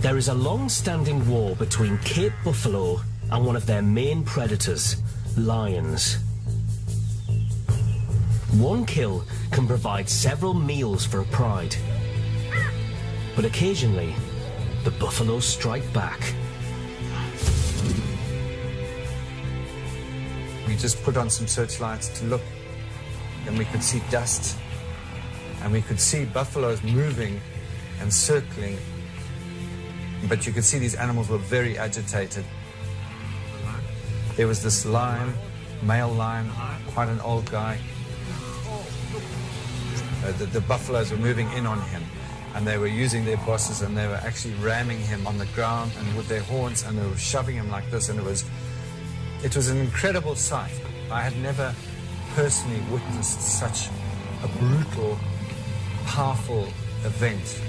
There is a long-standing war between Cape buffalo and one of their main predators, lions. One kill can provide several meals for a pride. But occasionally, the buffalo strike back. We just put on some searchlights to look, and we could see dust, and we could see buffaloes moving and circling, but you could see these animals were very agitated. There was this lion, male lion, quite an old guy. The buffaloes were moving in on him, and they were using their bosses, and they were actually ramming him on the ground and with their horns, and they were shoving him like this, and it was an incredible sight. I had never personally witnessed such a brutal, powerful event.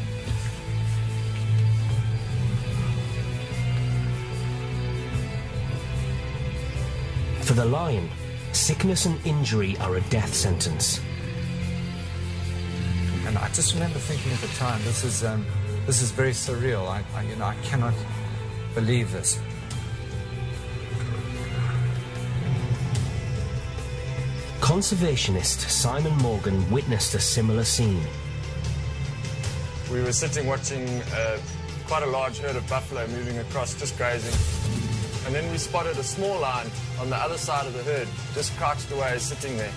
For the lion, sickness and injury are a death sentence. And I just remember thinking at the time, this is very surreal. I cannot believe this. Conservationist Simon Morgan witnessed a similar scene. We were sitting watching quite a large herd of buffalo moving across, just grazing. And then we spotted a small lion on the other side of the herd, just crouched away, sitting there.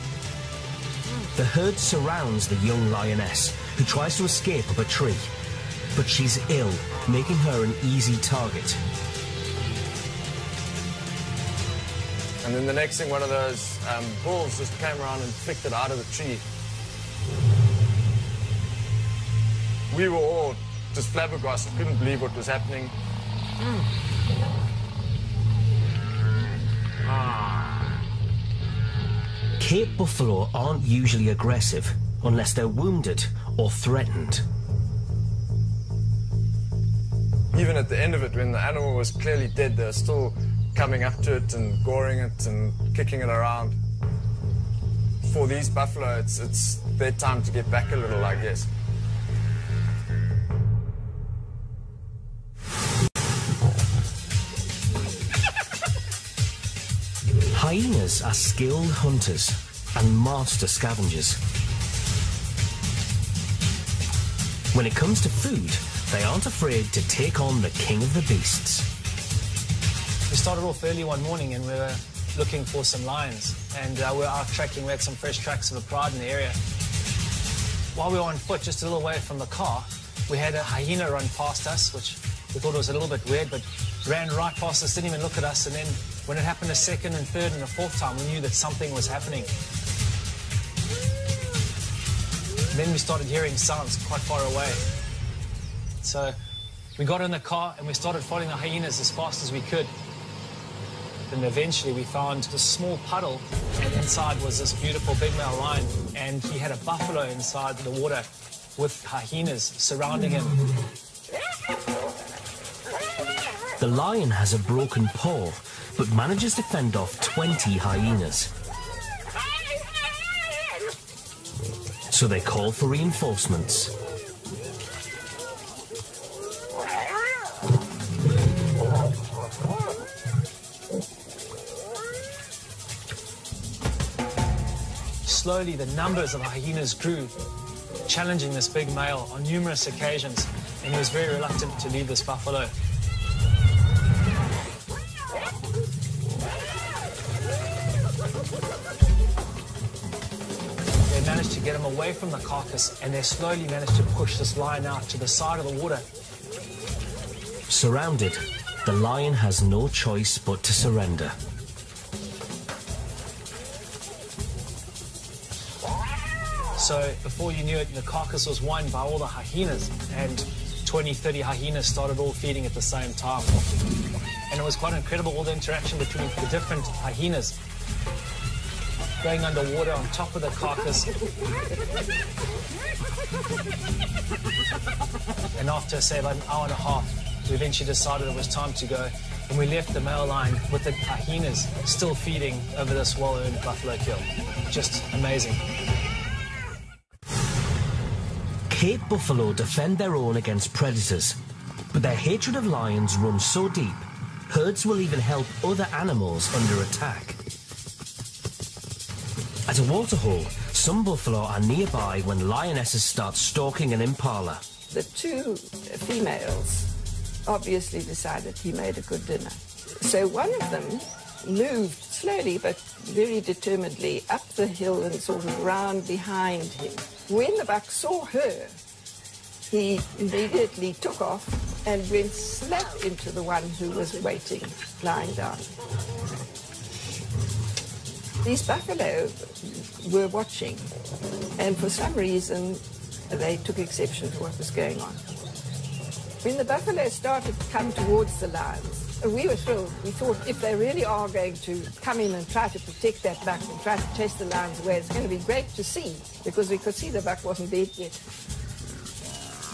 The herd surrounds the young lioness, who tries to escape up a tree. But she's ill, making her an easy target. And then the next thing, one of those bulls just came around and flicked it out of the tree. We were all just flabbergasted, couldn't believe what was happening. Cape buffalo aren't usually aggressive unless they're wounded or threatened. Even at the end of it, when the animal was clearly dead, they were still coming up to it and goring it and kicking it around. For these buffalo, it's their time to get back a little, I guess. Hyenas are skilled hunters and master scavengers. When it comes to food, they aren't afraid to take on the king of the beasts. We started off early one morning and we were looking for some lions, and we were out tracking. We had some fresh tracks of a pride in the area. While we were on foot, just a little way from the car, we had a hyena run past us, which we thought was a little bit weird, but ran right past us, didn't even look at us, and then when it happened a second and third and a fourth time, we knew that something was happening. Then we started hearing sounds quite far away. So we got in the car and we started following the hyenas as fast as we could. And eventually we found this small puddle, and inside was this beautiful big male lion, and he had a buffalo inside the water with hyenas surrounding him. The lion has a broken paw, but manages to fend off 20 hyenas. So they call for reinforcements. Slowly, the numbers of hyenas grew, challenging this big male on numerous occasions, and he was very reluctant to leave this buffalo. They managed to get him away from the carcass, and they slowly managed to push this lion out to the side of the water. Surrounded, the lion has no choice but to surrender. So before you knew it, the carcass was won by all the hyenas, and 20, 30 hyenas started all feeding at the same time. And it was quite incredible, all the interaction between the different hyenas. Going underwater on top of the carcass. And after, say, about an hour and a half, we eventually decided it was time to go. And we left the male lion with the hyenas still feeding over this well-earned buffalo kill. Just amazing. Cape buffalo defend their own against predators, but But their hatred of lions runs so deep, herds will even help other animals under attack. At a waterhole, some buffalo are nearby when lionesses start stalking an impala. The two females obviously decided he made a good dinner. So one of them moved slowly but very determinedly up the hill and sort of round behind him. When the buck saw her, he immediately took off and went slap into the one who was waiting, lying down. These buffalo were watching, and for some reason they took exception to what was going on. When the buffalo started to come towards the lions, we were thrilled. We thought if they really are going to come in and try to protect that buck and try to chase the lions away, it's going to be great to see, because we could see the buck wasn't dead yet.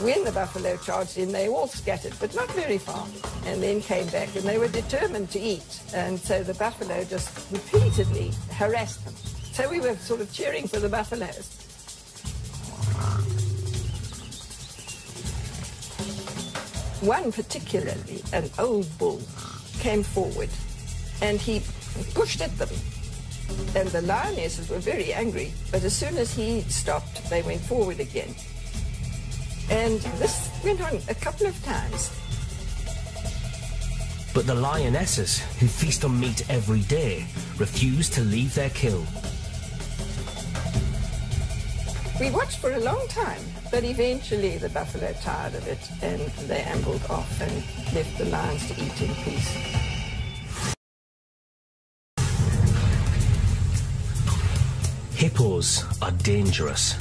When the buffalo charged in, they all scattered, but not very far, and then came back, and they were determined to eat. And so the buffalo just repeatedly harassed them. So we were sort of cheering for the buffaloes. One particularly, an old bull, came forward, and he pushed at them. And the lionesses were very angry, but as soon as he stopped, they went forward again. And this went on a couple of times. But the lionesses, who feast on meat every day, refuse to leave their kill. We watched for a long time, but eventually the buffalo tired of it, and they ambled off and left the lions to eat in peace. Hippos are dangerous.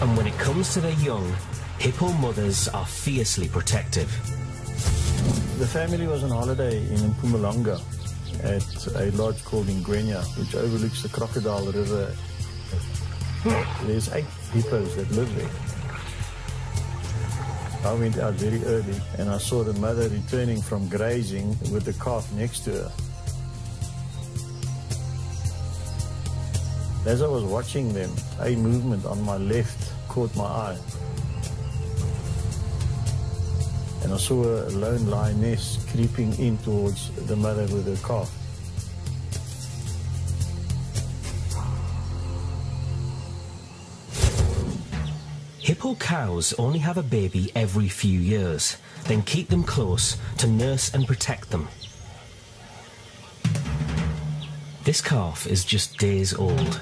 And when it comes to their young, hippo mothers are fiercely protective. The family was on holiday in Mpumalanga at a lodge called Ingwenya, which overlooks the Crocodile River. There's 8 hippos that live there. I went out very early and I saw the mother returning from grazing with the calf next to her. As I was watching them, a movement on my left caught my eye. And I saw a lone lioness creeping in towards the mother with her calf. Hippo cows only have a baby every few years, then keep them close to nurse and protect them. This calf is just days old.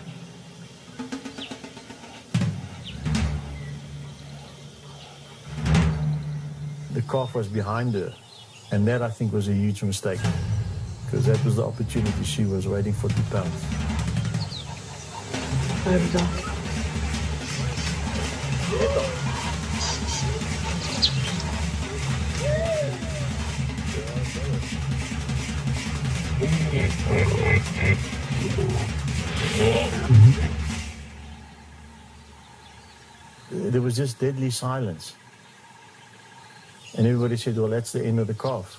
The calf was behind her, and that I think was a huge mistake, because that was the opportunity she was waiting for to pounce. There was just deadly silence. And everybody said, well, that's the end of the calf.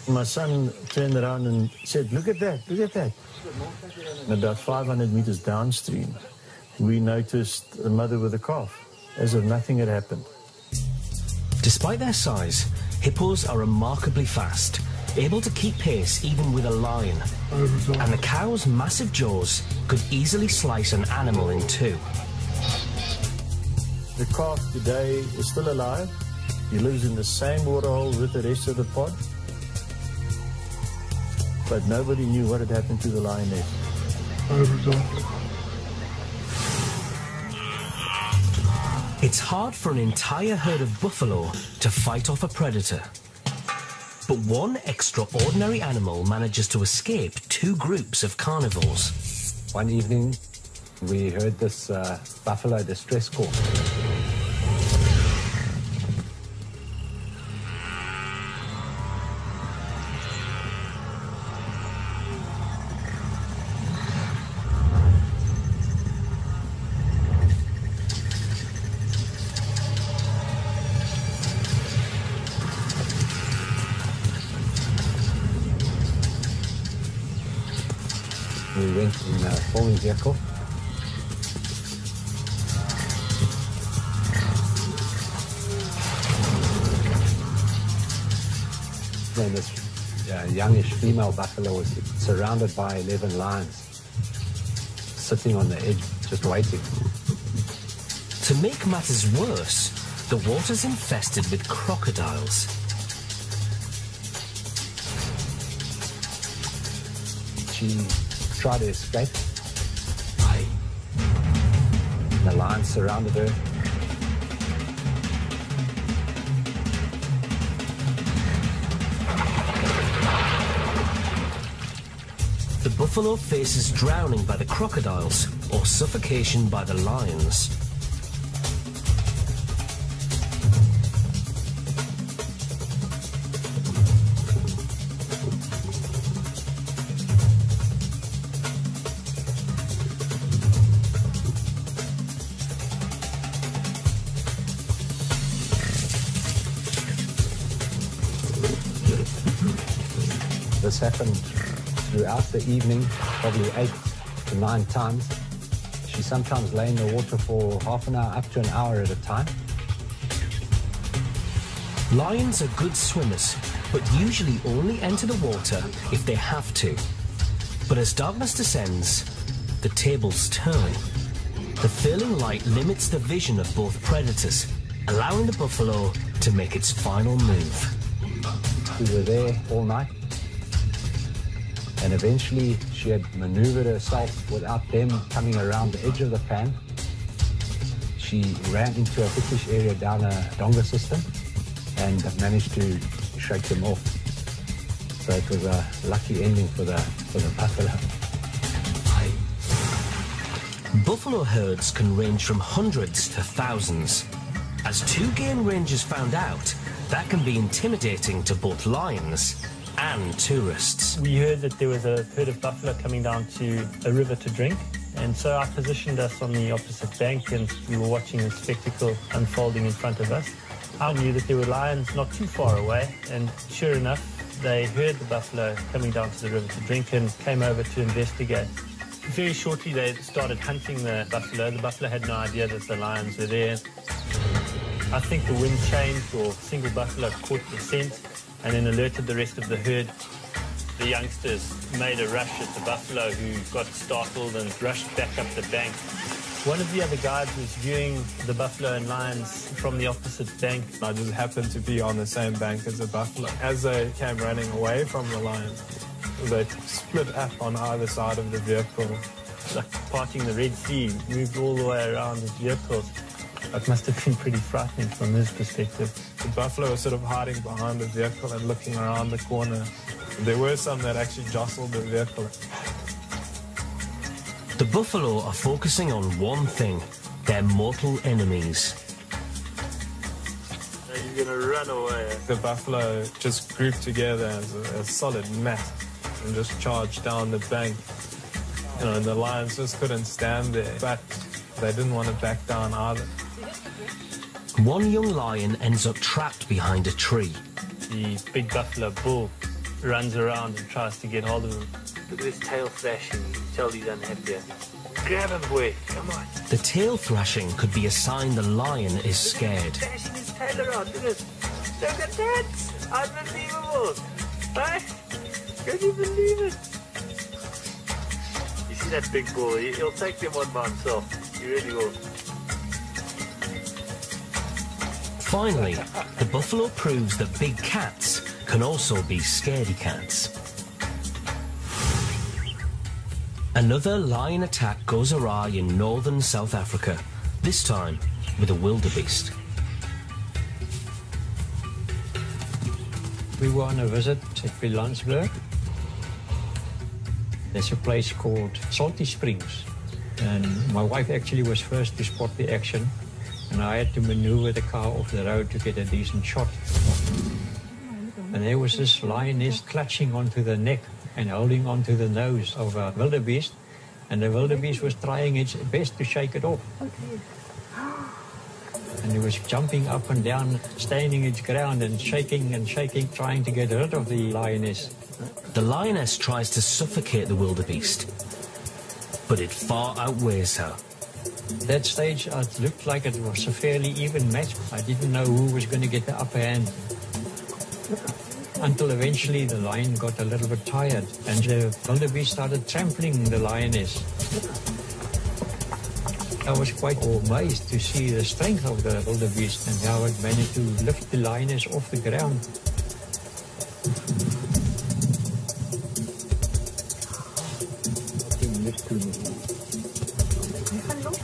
My son turned around and said, look at that, look at that. And about 500 meters downstream, we noticed the mother with the calf, as if nothing had happened. Despite their size, hippos are remarkably fast, able to keep pace even with a lion. And the cow's massive jaws could easily slice an animal in two. The calf today is still alive. He lives in the same waterhole with the rest of the pod. But nobody knew what had happened to the lioness. It's hard for an entire herd of buffalo to fight off a predator. But one extraordinary animal manages to escape 2 groups of carnivores. One evening, we heard this buffalo distress call. We went in a four-wheel vehicle partner and this youngish female buffalo was surrounded by 11 lions, sitting on the edge, just waiting. To make matters worse, the water's infested with crocodiles. She tried to escape. The lions surrounded her. The buffalo faces drowning by the crocodiles or suffocation by the lions. This happened throughout the evening, probably 8 to 9 times. She sometimes lay in the water for half an hour, up to an hour at a time. Lions are good swimmers, but usually only enter the water if they have to. But as darkness descends, the tables turn. The failing light limits the vision of both predators, allowing the buffalo to make its final move. We were there all night. And eventually she had maneuvered herself without them coming around the edge of the pan. She ran into a thickish area down a donga system and managed to shake them off. So it was a lucky ending for the buffalo. Buffalo herds can range from hundreds to thousands. As two game rangers found out, that can be intimidating to both lions and tourists. We heard that there was a herd of buffalo coming down to a river to drink, and so I positioned us on the opposite bank and we were watching the spectacle unfolding in front of us. I knew that there were lions not too far away, and sure enough, they heard the buffalo coming down to the river to drink and came over to investigate. Very shortly they started hunting the buffalo. The buffalo had no idea that the lions were there. I think the wind changed, or a single buffalo caught the scent and then alerted the rest of the herd. The youngsters made a rush at the buffalo, who got startled and rushed back up the bank. One of the other guides was viewing the buffalo and lions from the opposite bank. I just happened to be on the same bank as the buffalo. As they came running away from the lion, they split up on either side of the vehicle. Like parting the Red Sea, moved all the way around the vehicles. It must have been pretty frightening from his perspective. The buffalo was sort of hiding behind the vehicle and looking around the corner. There were some that actually jostled the vehicle. The buffalo are focusing on one thing: their mortal enemies. He's going to run away. The buffalo just grouped together as a solid mat and just charged down the bank. You know, and the lions just couldn't stand there, but they didn't want to back down either. One young lion ends up trapped behind a tree. The big buffalo bull runs around and tries to get hold of him. Look at his tail thrashing. You can tell he's unhappy. Grab him, boy. Come on. The tail thrashing could be a sign the lion is scared. Thrashing his tail around. Look at that. Unbelievable. Right? Can you believe it? You see that big bull? He'll take them one by himself. He really will. Finally, the buffalo proves that big cats can also be scaredy cats. Another lion attack goes awry in northern South Africa, this time with a wildebeest. We were on a visit at Pilansburg. There's a place called Salty Springs, and my wife actually was first to spot the action, and I had to maneuver the car off the road to get a decent shot. And there was this lioness clutching onto the neck and holding onto the nose of a wildebeest, and the wildebeest was trying its best to shake it off. And it was jumping up and down, standing its ground and shaking, trying to get rid of the lioness. The lioness tries to suffocate the wildebeest, but it far outweighs her. At that stage, it looked like it was a fairly even match. I didn't know who was going to get the upper hand. until eventually the lion got a little bit tired and the wildebeest started trampling the lioness. I was quite amazed to see the strength of the wildebeest and how it managed to lift the lioness off the ground.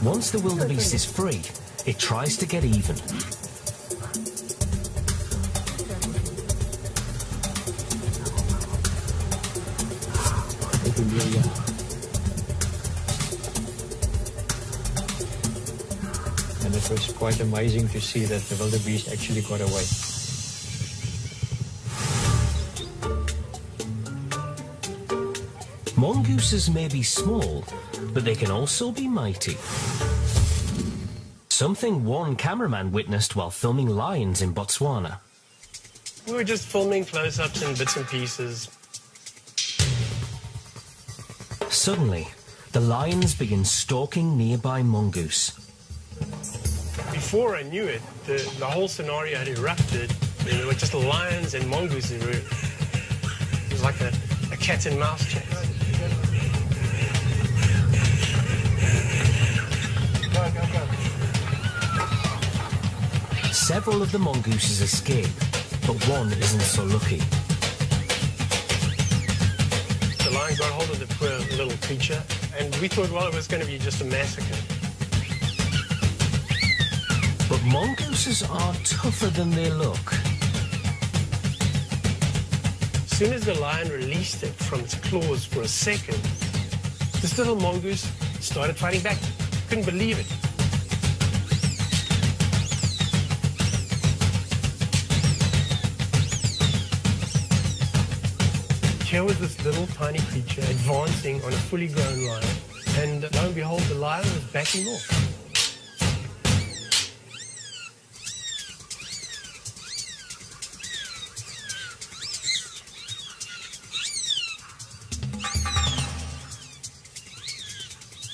Once the wildebeest is free, it tries to get even. And it was quite amazing to see that the wildebeest actually got away. Mongooses may be small, but they can also be mighty. Something one cameraman witnessed while filming lions in Botswana. We were just filming close-ups and bits and pieces. Suddenly, the lions begin stalking nearby mongoose. Before I knew it, the whole scenario had erupted. And there were just lions and mongooses. It was like a cat and mouse chase. Several of the mongooses escape, but one isn't so lucky. The lion got hold of the poor little creature, and we thought, well, it was going to be just a massacre. But mongooses are tougher than they look. As soon as the lion released it from its claws for a second, this little mongoose started fighting back. Couldn't believe it. Here was this little tiny creature advancing on a fully grown lion, and lo and behold, the lion was backing off.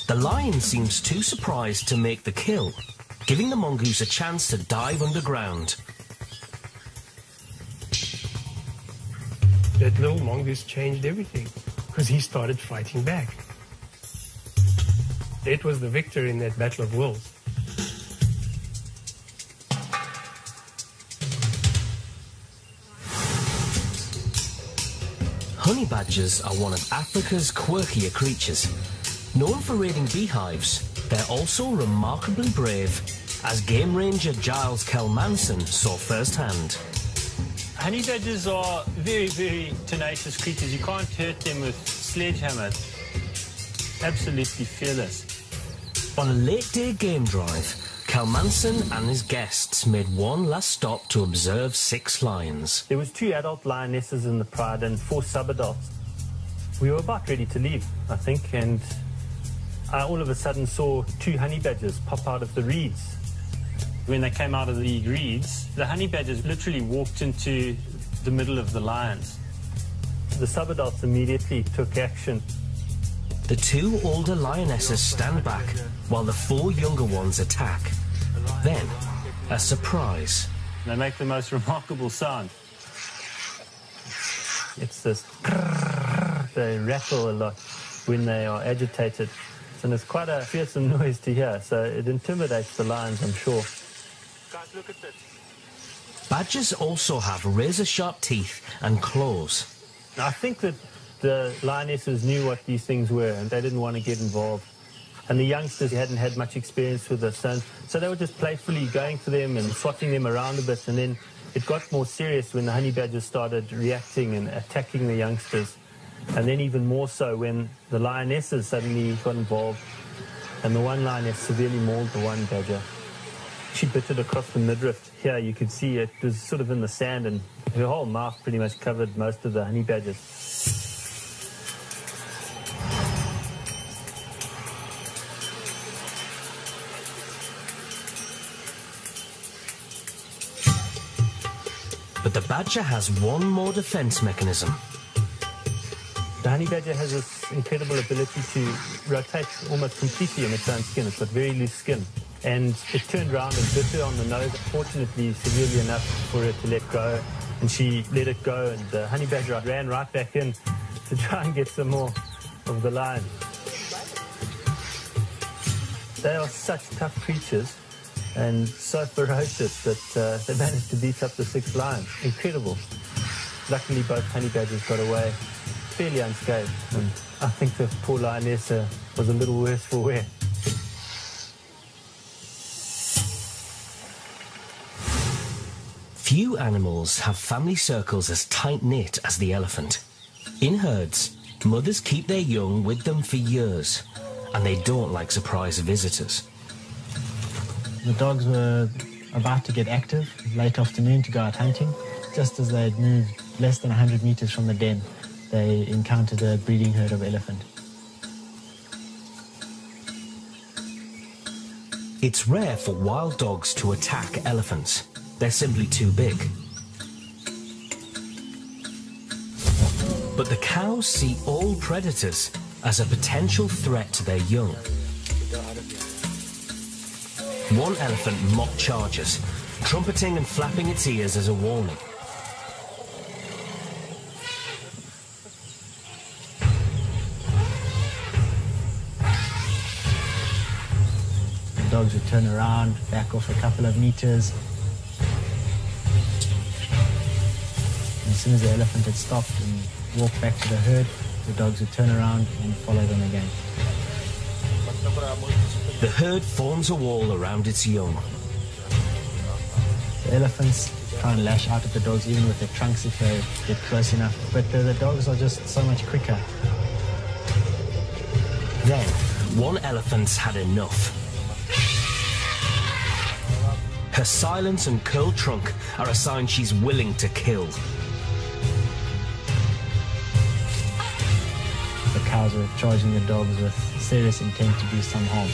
The lion seems too surprised to make the kill, giving the mongoose a chance to dive underground. That little mongoose changed everything, because he started fighting back. It was the victor in that battle of wills. Honey badgers are one of Africa's quirkier creatures. Known for raiding beehives, they're also remarkably brave, as game ranger Giles Kelmanson saw firsthand. Honey badgers are very, very tenacious creatures. You can't hurt them with sledgehammers. Absolutely fearless. On a late-day game drive, Kelmanson and his guests made one last stop to observe 6 lions. There was 2 adult lionesses in the pride and 4 subadults. We were about ready to leave, I think, and I all of a sudden saw 2 honey badgers pop out of the reeds. When they came out of the reeds, the honey badgers literally walked into the middle of the lions. The subadults immediately took action. The 2 older lionesses stand back while the 4 younger ones attack. Then, a surprise. They make the most remarkable sound. It's this grrr, they rattle a lot when they are agitated. And it's quite a fearsome noise to hear, so it intimidates the lions, I'm sure. Guys, look at this. Badgers also have razor-sharp teeth and claws. I think that the lionesses knew what these things were, and they didn't want to get involved. And the youngsters hadn't had much experience with this, so they were just playfully going for them and swatting them around a bit, and then it got more serious when the honey badgers started reacting and attacking the youngsters. And then even more so when the lionesses suddenly got involved, and the one lioness severely mauled the one badger. She bit it across the midriff. Here you could see it was sort of in the sand, and her whole mouth pretty much covered most of the honey badgers. But the badger has one more defense mechanism. The honey badger has this incredible ability to rotate almost completely in its own skin. It's got very loose skin. And it turned around and bit her on the nose, fortunately severely enough for her to let go. And she let it go, and the honey badger ran right back in to try and get some more of the lion. They are such tough creatures and so ferocious that they managed to beat up the 6 lions. Incredible. Luckily, both honey badgers got away fairly unscathed, and I think the poor lioness was a little worse for wear. Few animals have family circles as tight-knit as the elephant. In herds, mothers keep their young with them for years, and they don't like surprise visitors. The dogs were about to get active late afternoon to go out hunting. Just as they'd moved less than 100 meters from the den, they encountered a breeding herd of elephant. It's rare for wild dogs to attack elephants. They're simply too big. But the cows see all predators as a potential threat to their young. One elephant mock charges, trumpeting and flapping its ears as a warning. The dogs would turn around, back off a couple of meters. And as soon as the elephant had stopped and walked back to the herd, the dogs would turn around and follow them again. The herd forms a wall around its young. The elephants try and lash out at the dogs even with their trunks if they get close enough, but the dogs are just so much quicker. Then, one elephant's had enough. Her silence and curled trunk are a sign she's willing to kill. The cows were charging the dogs with serious intent to do some harm.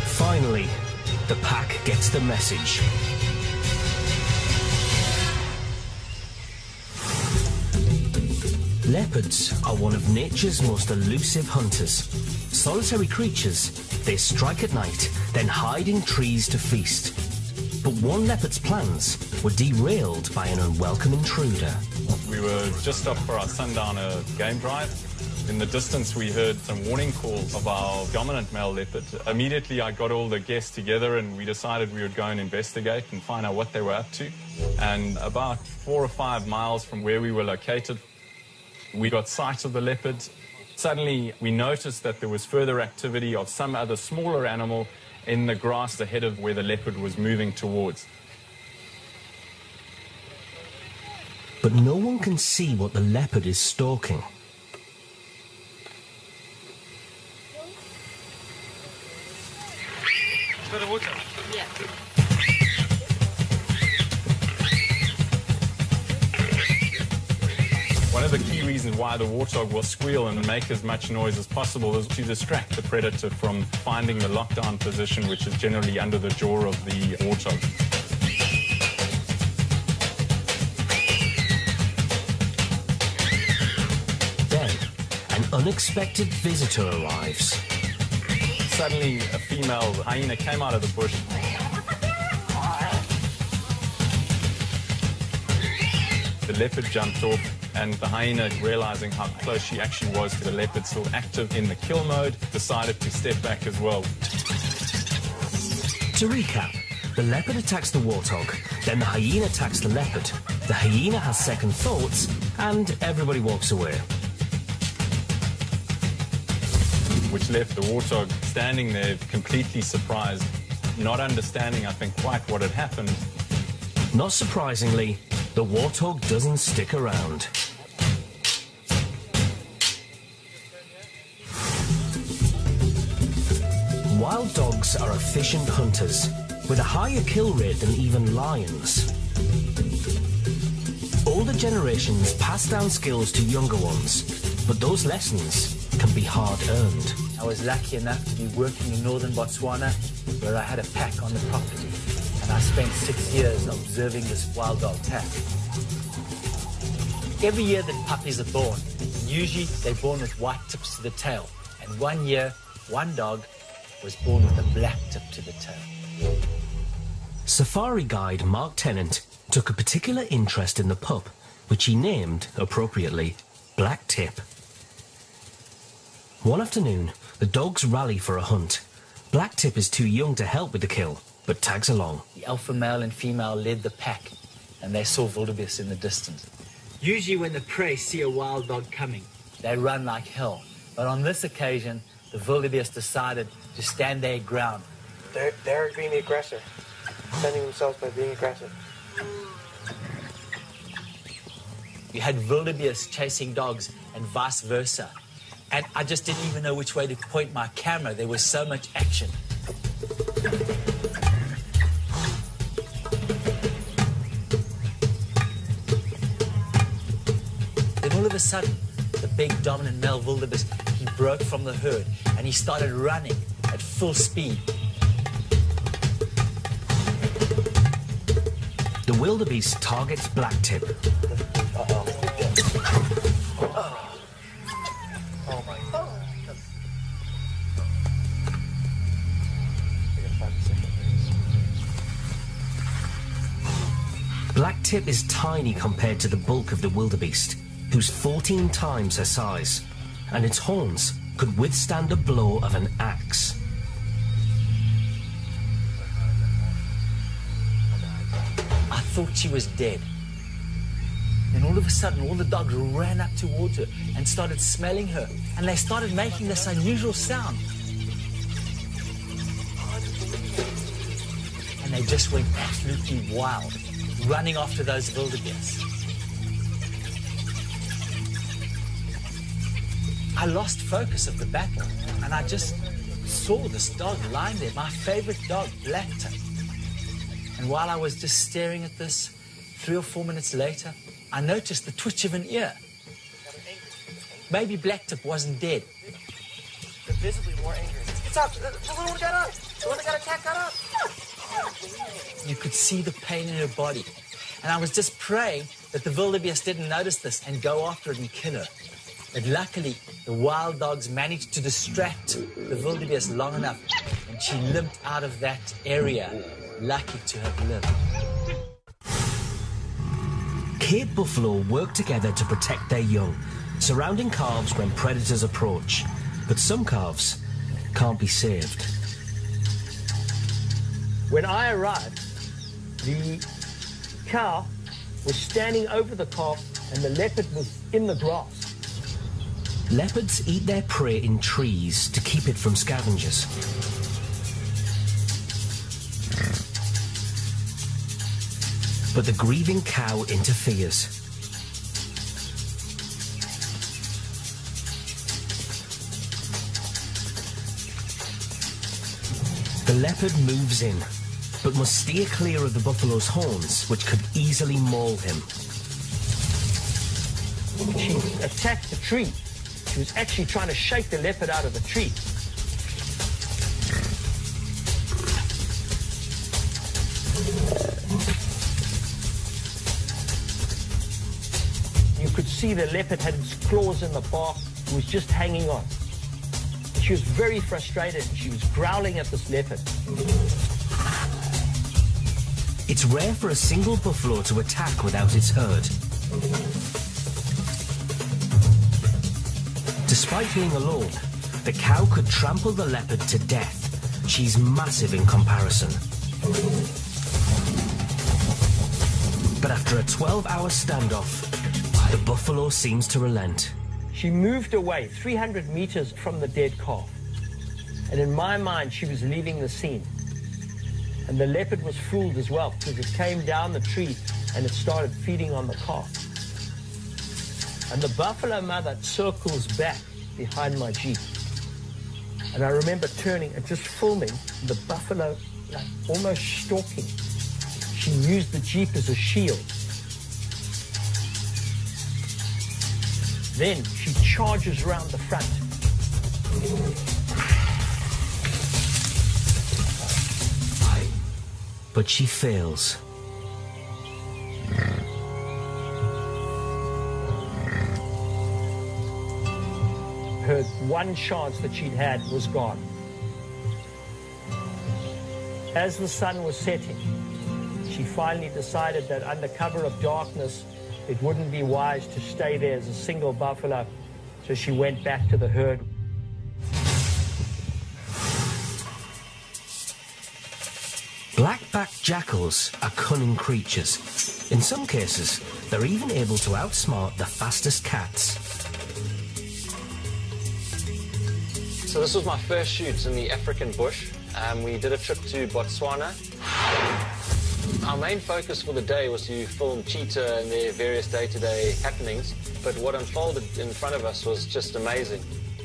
Finally, the pack gets the message. Leopards are one of nature's most elusive hunters. Solitary creatures, they strike at night, then hide in trees to feast. But one leopard's plans were derailed by an unwelcome intruder. We were just up for our sundowner game drive. In the distance, we heard some warning calls of our dominant male leopard. Immediately, I got all the guests together and we decided we would go and investigate and find out what they were up to. And about 4 or 5 miles from where we were located, we got sight of the leopard. Suddenly, we noticed that there was further activity of some other smaller animal in the grass ahead of where the leopard was moving towards. But no one can see what the leopard is stalking. Yeah. One of the key reasons why the warthog will squeal and make as much noise as possible is to distract the predator from finding the lockdown position, which is generally under the jaw of the warthog. Then, an unexpected visitor arrives. Suddenly, a female hyena came out of the bush. The leopard jumped off, and the hyena, realizing how close she actually was to the leopard, still active in the kill mode, decided to step back as well. To recap, the leopard attacks the warthog, then the hyena attacks the leopard. The hyena has second thoughts, and everybody walks away. Which left the warthog standing there completely surprised, not understanding, I think, quite what had happened. Not surprisingly, the warthog doesn't stick around. Wild dogs are efficient hunters, with a higher kill rate than even lions. Older generations pass down skills to younger ones, but those lessons can be hard-earned. I was lucky enough to be working in northern Botswana, where I had a pack on the property, and I spent 6 years observing this wild dog pack. Every year that puppies are born, usually they're born with white tips to the tail, and 1 year, one dog was born with a black tip to the tail. Safari guide Mark Tennant took a particular interest in the pup, which he named, appropriately, Black Tip. One afternoon, the dogs rally for a hunt. Black Tip is too young to help with the kill, but tags along. The alpha male and female led the pack, and they saw wildebeest in the distance. Usually when the prey see a wild dog coming, they run like hell. But on this occasion, the wildebeest decided to stand their ground. They're being the aggressor, defending themselves by being aggressive. You had wildebeest chasing dogs and vice versa. And I just didn't even know which way to point my camera. There was so much action. Then all of a sudden, the big dominant male wildebeest, he broke from the herd and he started running at full speed. The wildebeest targets Black Tip. Oh my God. Black Tip is tiny compared to the bulk of the wildebeest, who's 14 times her size, and its horns could withstand a blow of an axe. I thought she was dead. Then all of a sudden, all the dogs ran up towards her and started smelling her, and they started making this unusual sound. And they just went absolutely wild, running after those wildebeest. I lost focus of the battle, and I just saw this dog lying there, my favorite dog, Black Tip. And while I was just staring at this, 3 or 4 minutes later, I noticed the twitch of an ear. Maybe Black Tip wasn't dead. They're visibly more angry. It's up! The little one got up! The one that got attacked got up! You could see the pain in her body. And I was just praying that the wildebeest didn't notice this and go after it and kill her. But luckily, the wild dogs managed to distract the wildebeest long enough, and she limped out of that area, lucky to have lived. Cape buffalo work together to protect their young, surrounding calves when predators approach. But some calves can't be saved. When I arrived, the cow was standing over the calf and the leopard was in the grass. Leopards eat their prey in trees to keep it from scavengers. But the grieving cow interferes. The leopard moves in, but must steer clear of the buffalo's horns, which could easily maul him. She attacked the tree. She was actually trying to shake the leopard out of the tree. You could see the leopard had its claws in the bark. It was just hanging on. She was very frustrated. She was growling at this leopard. It's rare for a single buffalo to attack without its herd. Despite being alone, the cow could trample the leopard to death. She's massive in comparison. But after a 12-hour standoff, the buffalo seems to relent. She moved away 300 meters from the dead calf. And in my mind, she was leaving the scene. And the leopard was fooled as well, because it came down the tree and it started feeding on the calf. And the buffalo mother circles back behind my Jeep. And I remember turning and just filming the buffalo, like almost stalking. She used the Jeep as a shield. Then she charges around the front. But she fails. Her one chance that she'd had was gone. As the sun was setting, she finally decided that under cover of darkness, it wouldn't be wise to stay there as a single buffalo. So she went back to the herd. Black-backed jackals are cunning creatures. In some cases, they're even able to outsmart the fastest cats. So this was my first shoot in the African bush. We did a trip to Botswana. Our main focus for the day was to film cheetah and their various day-to-day happenings, but what unfolded in front of us was just amazing.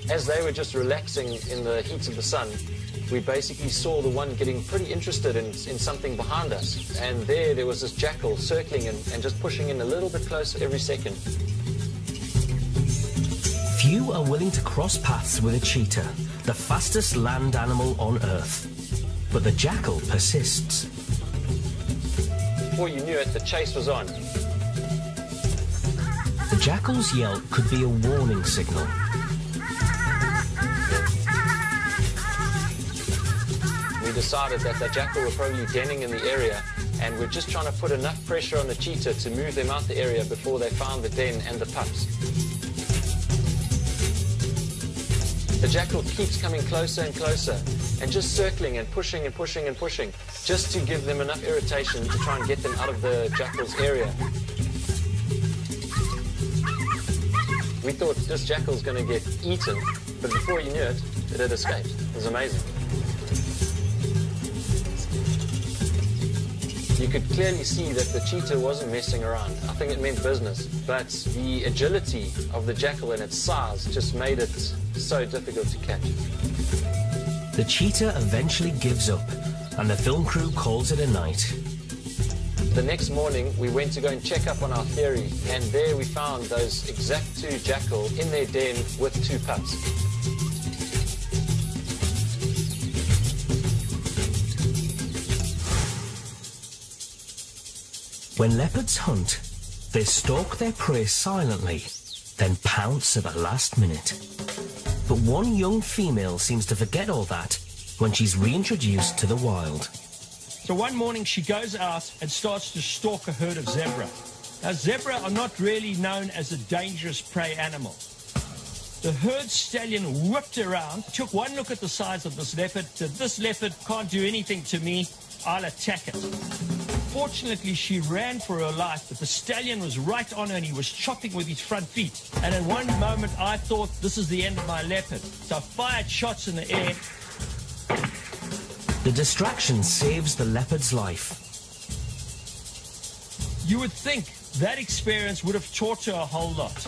As they were just relaxing in the heat of the sun, we basically saw the one getting pretty interested in something behind us. And there was this jackal circling and just pushing in a little bit closer every second. Few are willing to cross paths with a cheetah, the fastest land animal on Earth. But the jackal persists. Before you knew it, the chase was on. The jackal's yelp could be a warning signal. We decided that the jackal were probably denning in the area, and we're just trying to put enough pressure on the cheetah to move them out the area before they found the den and the pups. The jackal keeps coming closer and closer, and just circling and pushing and pushing and pushing, just to give them enough irritation to try and get them out of the jackal's area. We thought this jackal's going to get eaten, but before you knew it, it had escaped. It was amazing. You could clearly see that the cheetah wasn't messing around. I think it meant business. But the agility of the jackal and its size just made it so difficult to catch. The cheetah eventually gives up, and the film crew calls it a night. The next morning, we went to go and check up on our theory, and there we found those exact two jackal in their den with two pups. When leopards hunt, they stalk their prey silently, then pounce at the last minute. But one young female seems to forget all that when she's reintroduced to the wild. So one morning she goes out and starts to stalk a herd of zebra. Now zebra are not really known as a dangerous prey animal. The herd stallion whipped around, took one look at the size of this leopard, said, "This leopard can't do anything to me, I'll attack it." Fortunately, she ran for her life, but the stallion was right on her and he was chopping with his front feet. And in one moment, I thought, this is the end of my leopard. So I fired shots in the air. The distraction saves the leopard's life. You would think that experience would have taught her a whole lot.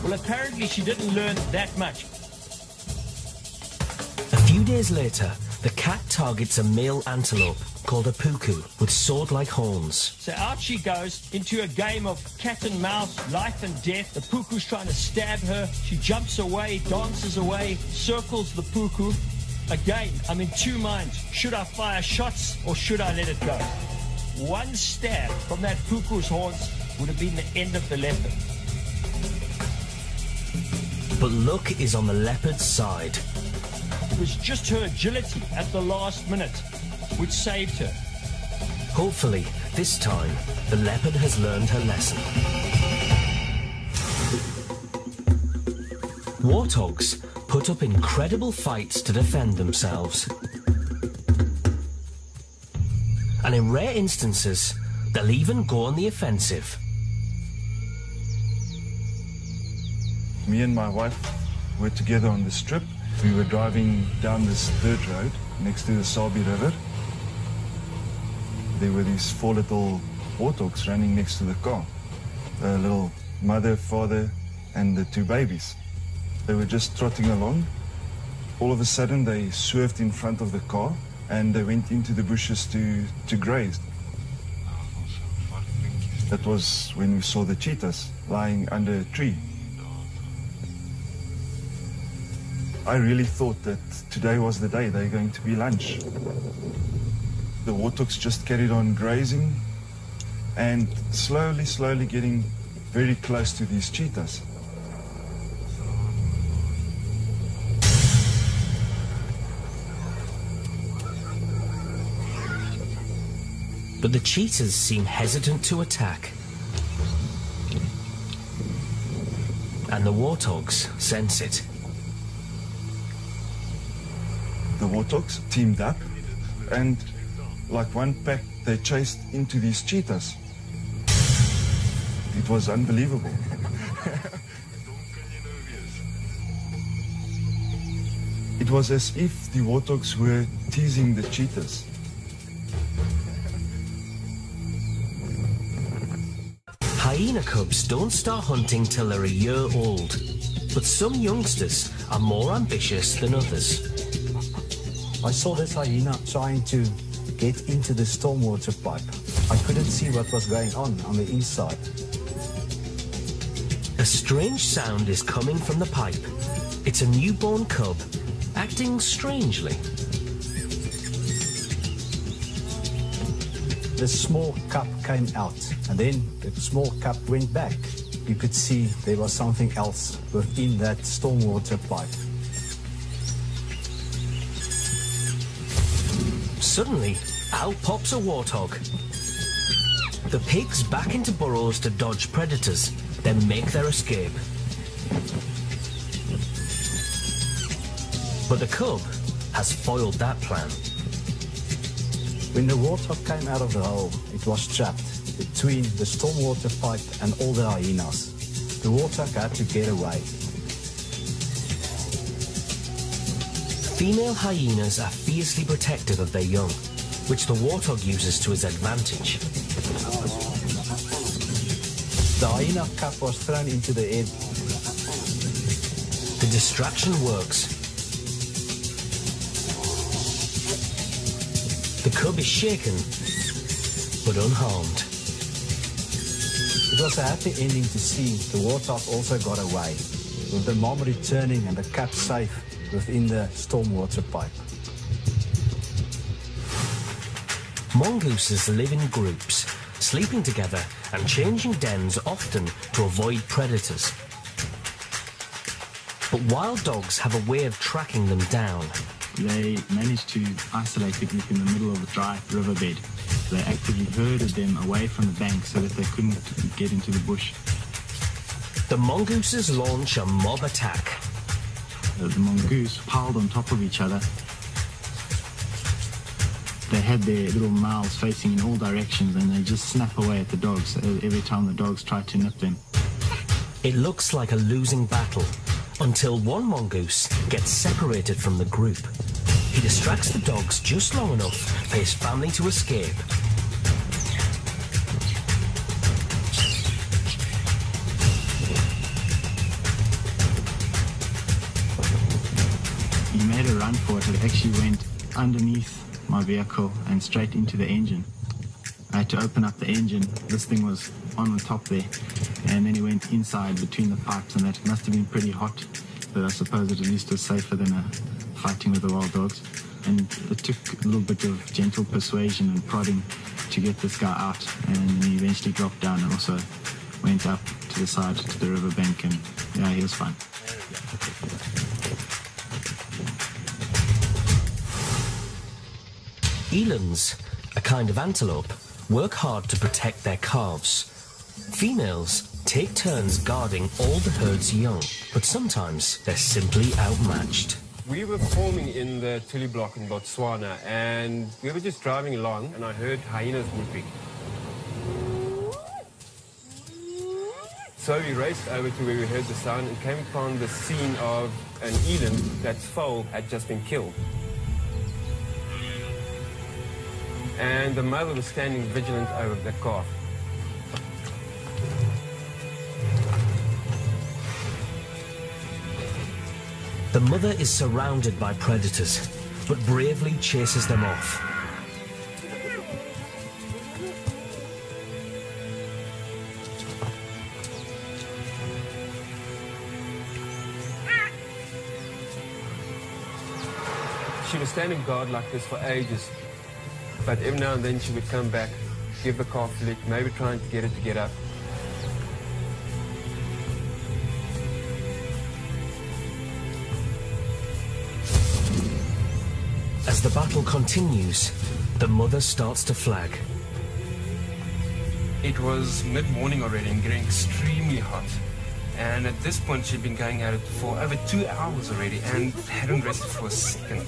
Well, apparently she didn't learn that much. A few days later, the cat targets a male antelope called a puku with sword-like horns. So out she goes into a game of cat and mouse, life and death. The puku's trying to stab her. She jumps away, dances away, circles the puku. Again, I'm in two minds. Should I fire shots or should I let it go? One stab from that puku's horns would have been the end of the leopard. But luck is on the leopard's side. It was just her agility at the last minute which saved her. Hopefully, this time, the leopard has learned her lesson. Warthogs put up incredible fights to defend themselves. And in rare instances, they'll even go on the offensive. Me and my wife were together on this trip. We were driving down this dirt road next to the Sabi River. There were these 4 little warthogs running next to the car. A little mother, father, and the 2 babies. They were just trotting along. All of a sudden, they swerved in front of the car, and they went into the bushes to graze. That was when we saw the cheetahs lying under a tree. I really thought that today was the day they're going to be lunch. The warthogs just carried on grazing and slowly getting very close to these cheetahs. But the cheetahs seem hesitant to attack. And the warthogs sense it. The warthogs teamed up, and like one pack, they chased into these cheetahs. It was unbelievable. It was as if the warthogs were teasing the cheetahs. Hyena cubs don't start hunting till they're a year old, but some youngsters are more ambitious than others. I saw this hyena trying to get into the stormwater pipe. I couldn't see what was going on the inside. A strange sound is coming from the pipe. It's a newborn cub, acting strangely. The small cup came out, and then the small cup went back. You could see there was something else within that stormwater pipe. Suddenly, out pops a warthog. The pigs back into burrows to dodge predators, then make their escape. But the cub has foiled that plan. When the warthog came out of the hole, it was trapped between the stormwater pipe and all the hyenas. The warthog had to get away. Female hyenas are fiercely protective of their young, which the warthog uses to his advantage. The hyena cub was thrown into the air. The distraction works. The cub is shaken, but unharmed. It was a happy ending to see the warthog also got away, with the mom returning and the cub safe within the stormwater pipe. Mongooses live in groups, sleeping together and changing dens often to avoid predators. But wild dogs have a way of tracking them down. They managed to isolate the group in the middle of a dry riverbed. They actively herded them away from the bank so that they couldn't get into the bush. The mongooses launch a mob attack. The mongoose piled on top of each other. They had their little mouths facing in all directions, and they just snap away at the dogs every time the dogs try to nip them. It looks like a losing battle, until one mongoose gets separated from the group. He distracts the dogs just long enough for his family to escape. He made a run for it. It actually went underneath my vehicle and straight into the engine. I had to open up the engine. This thing was on the top there, and then he went inside between the pipes, and that must have been pretty hot, but I suppose it at least was safer than fighting with the wild dogs. And it took a little bit of gentle persuasion and prodding to get this guy out, and he eventually dropped down and also went up to the side to the riverbank, and yeah, he was fine. Elands, a kind of antelope, work hard to protect their calves. Females take turns guarding all the herd's young, but sometimes they're simply outmatched. We were performing in the Tuli block in Botswana, and we were just driving along, and I heard hyenas whooping. So we raced over to where we heard the sound and came upon the scene of an eland that's foal had just been killed. And the mother was standing vigilant over the calf. The mother is surrounded by predators, but bravely chases them off. She was standing guard like this for ages, but every now and then she would come back, give the calf a lick, maybe trying to get it to get up. As the battle continues, the mother starts to flag. It was mid-morning already and getting extremely hot. And at this point, she'd been going at it for over 2 hours already and hadn't rested for a second.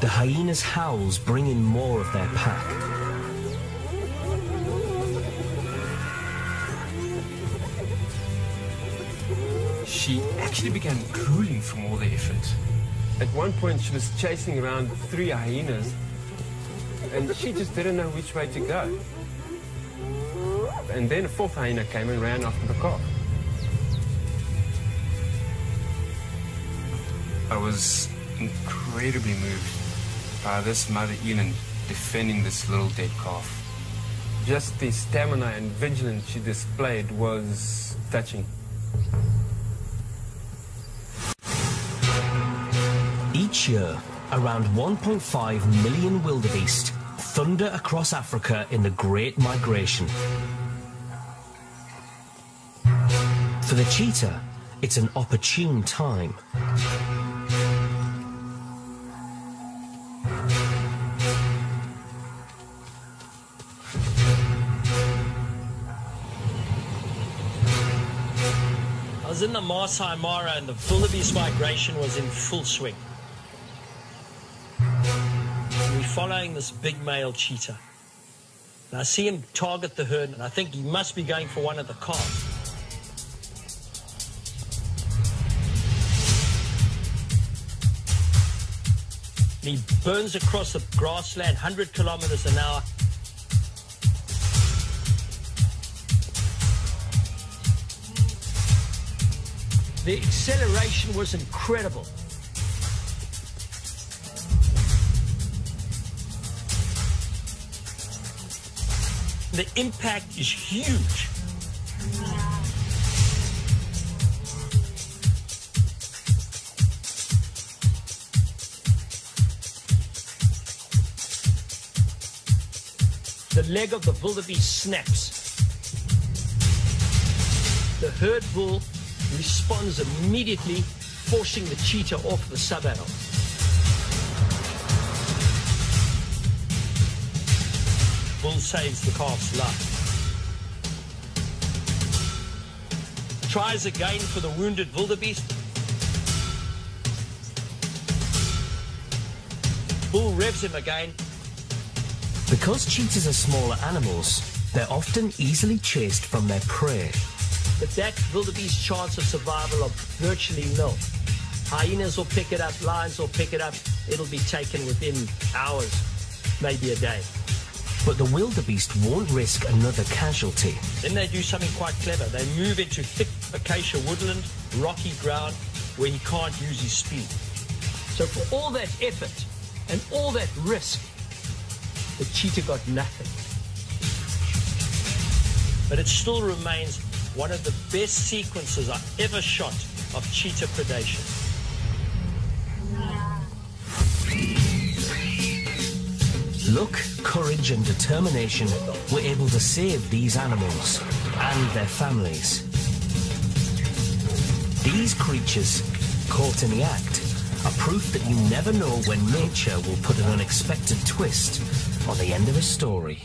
The hyena's howls bring in more of their pack. She actually began drooling from all the effort. At one point, she was chasing around 3 hyenas, and she just didn't know which way to go. And then a 4th hyena came and ran after the calf. I was incredibly moved by this mother eland defending this little dead calf. Just the stamina and vigilance she displayed was touching. Each year, around 1.5 million wildebeest thunder across Africa in the Great Migration. For the cheetah, it's an opportune time. I was in the Maasai Mara and the wildebeest migration was in full swing. We're following this big male cheetah. And I see him target the herd, and I think he must be going for one of the calves. And he burns across the grassland 100 kilometers an hour. The acceleration was incredible. The impact is huge. The leg of the wildebeest snaps. The herd bull responds immediately, forcing the cheetah off the sub-adult. Bull saves the calf's life. Tries again for the wounded wildebeest. Bull revs him again. Because cheetahs are smaller animals, they're often easily chased from their prey. But that wildebeest's chance of survival are virtually nil. Hyenas will pick it up, lions will pick it up. It'll be taken within hours, maybe a day. But the wildebeest won't risk another casualty. Then they do something quite clever. They move into thick acacia woodland, rocky ground, where he can't use his speed. So for all that effort and all that risk, the cheetah got nothing. But it still remains one of the best sequences I ever shot of cheetah predation. Luck, courage and determination were able to save these animals and their families. These creatures, caught in the act, are proof that you never know when nature will put an unexpected twist on the end of a story.